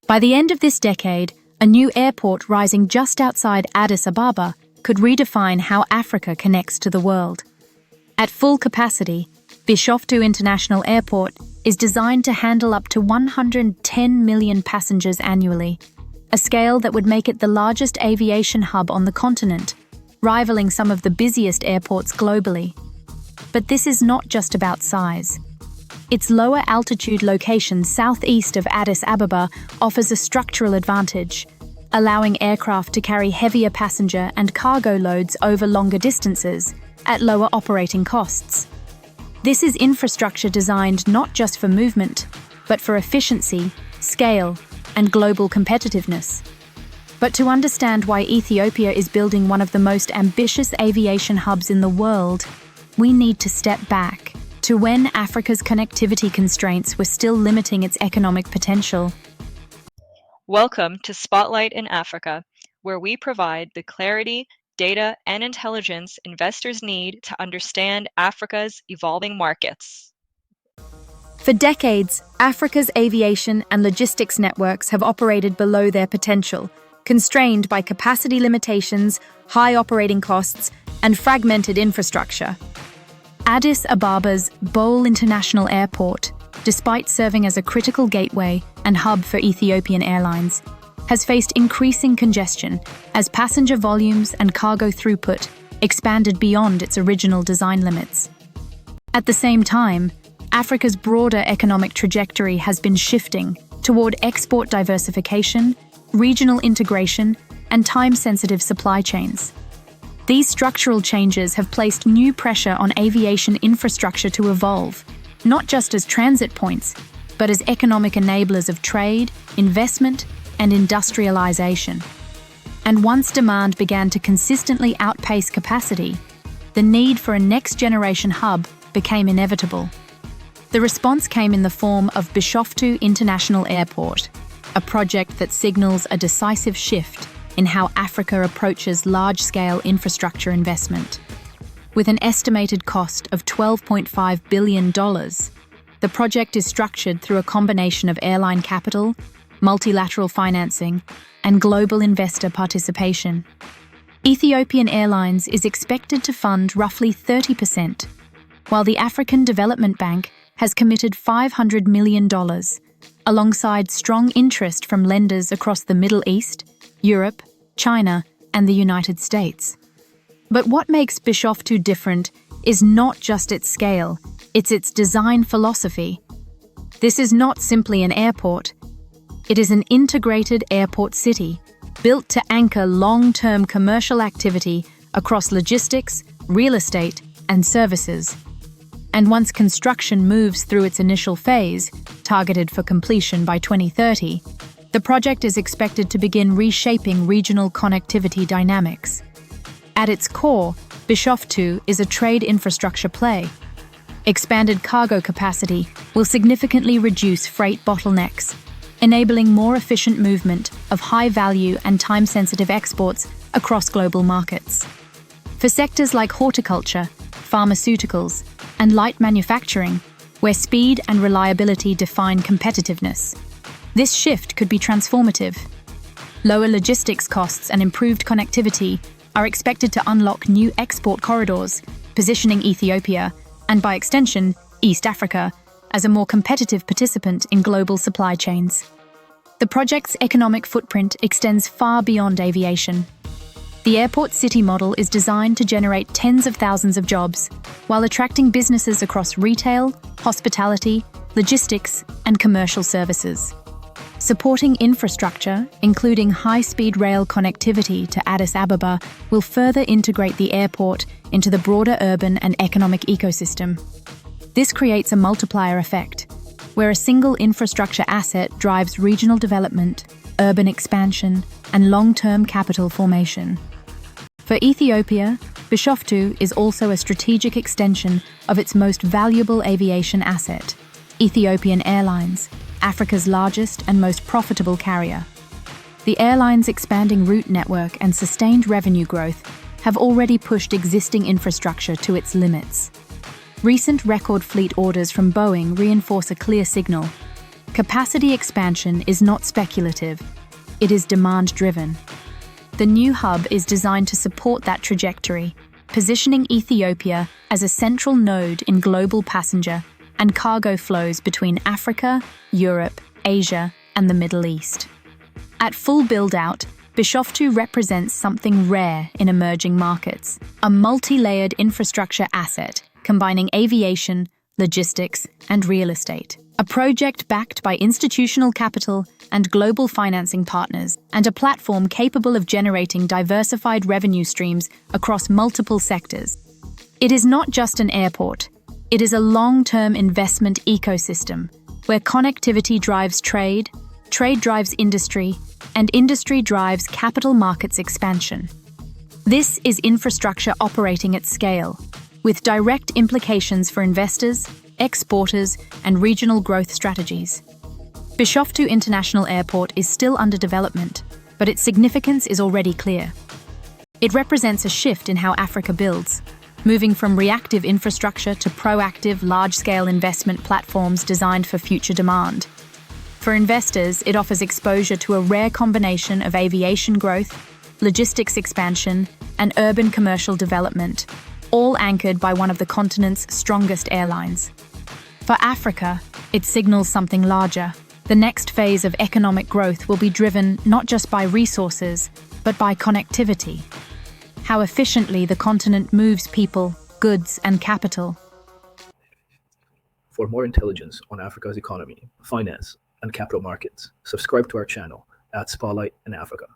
By the end of this decade, a new airport rising just outside Addis Ababa could redefine how Africa connects to the world. At full capacity, Bishoftu International Airport is designed to handle up to 110 million passengers annually, a scale that would make it the largest aviation hub on the continent, rivaling some of the busiest airports globally. But this is not just about size. Its lower altitude location southeast of Addis Ababa offers a structural advantage, allowing aircraft to carry heavier passenger and cargo loads over longer distances at lower operating costs. This is infrastructure designed not just for movement, but for efficiency, scale, and global competitiveness. But to understand why Ethiopia is building one of the most ambitious aviation hubs in the world, we need to step back to when Africa's connectivity constraints were still limiting its economic potential. Welcome to Spotlight in Africa, where we provide the clarity, data, and intelligence investors need to understand Africa's evolving markets. For decades, Africa's aviation and logistics networks have operated below their potential, constrained by capacity limitations, high operating costs, and fragmented infrastructure. Addis Ababa's International Airport, despite serving as a critical gateway and hub for Ethiopian Airlines, has faced increasing congestion as passenger volumes and cargo throughput expanded beyond its original design limits. At the same time, Africa's broader economic trajectory has been shifting toward export diversification, regional integration, and time-sensitive supply chains. These structural changes have placed new pressure on aviation infrastructure to evolve, not just as transit points, but as economic enablers of trade, investment, and industrialization. And once demand began to consistently outpace capacity, the need for a next-generation hub became inevitable. The response came in the form of Bishoftu International Airport, a project that signals a decisive shift in how Africa approaches large-scale infrastructure investment. With an estimated cost of $12.5 billion, the project is structured through a combination of airline capital, multilateral financing, and global investor participation. Ethiopian Airlines is expected to fund roughly 30%, while the African Development Bank has committed $500 million, alongside strong interest from lenders across the Middle East, Europe, China, and the United States. But what makes Bishoftu different is not just its scale, it's its design philosophy. This is not simply an airport. It is an integrated airport city, built to anchor long-term commercial activity across logistics, real estate, and services. And once construction moves through its initial phase, targeted for completion by 2030, the project is expected to begin reshaping regional connectivity dynamics. At its core, Bishoftu is a trade infrastructure play. Expanded cargo capacity will significantly reduce freight bottlenecks, enabling more efficient movement of high-value and time-sensitive exports across global markets. For sectors like horticulture, pharmaceuticals, and light manufacturing, where speed and reliability define competitiveness, this shift could be transformative. Lower logistics costs and improved connectivity are expected to unlock new export corridors, positioning Ethiopia, and by extension, East Africa, as a more competitive participant in global supply chains. The project's economic footprint extends far beyond aviation. The airport city model is designed to generate tens of thousands of jobs, while attracting businesses across retail, hospitality, logistics, and commercial services. Supporting infrastructure, including high-speed rail connectivity to Addis Ababa, will further integrate the airport into the broader urban and economic ecosystem. This creates a multiplier effect, where a single infrastructure asset drives regional development, urban expansion, and long-term capital formation. For Ethiopia, Bishoftu is also a strategic extension of its most valuable aviation asset, Ethiopian Airlines, Africa's largest and most profitable carrier. The airline's expanding route network and sustained revenue growth have already pushed existing infrastructure to its limits. Recent record fleet orders from Boeing reinforce a clear signal. Capacity expansion is not speculative, it is demand-driven. The new hub is designed to support that trajectory, positioning Ethiopia as a central node in global passenger and cargo flows between Africa, Europe, Asia, and the Middle East. At full build-out, Bishoftu represents something rare in emerging markets, a multi-layered infrastructure asset combining aviation, logistics, and real estate. A project backed by institutional capital and global financing partners, and a platform capable of generating diversified revenue streams across multiple sectors. It is not just an airport, it is a long-term investment ecosystem where connectivity drives trade, trade drives industry, and industry drives capital markets expansion. This is infrastructure operating at scale, with direct implications for investors, exporters, and regional growth strategies. Bishoftu International Airport is still under development, but its significance is already clear. It represents a shift in how Africa builds, moving from reactive infrastructure to proactive, large-scale investment platforms designed for future demand. For investors, it offers exposure to a rare combination of aviation growth, logistics expansion, and urban commercial development, all anchored by one of the continent's strongest airlines. For Africa, it signals something larger. The next phase of economic growth will be driven not just by resources, but by connectivity. How efficiently the continent moves people, goods, and capital. For more intelligence on Africa's economy, finance, and capital markets, subscribe to our channel at Spotlight in Africa.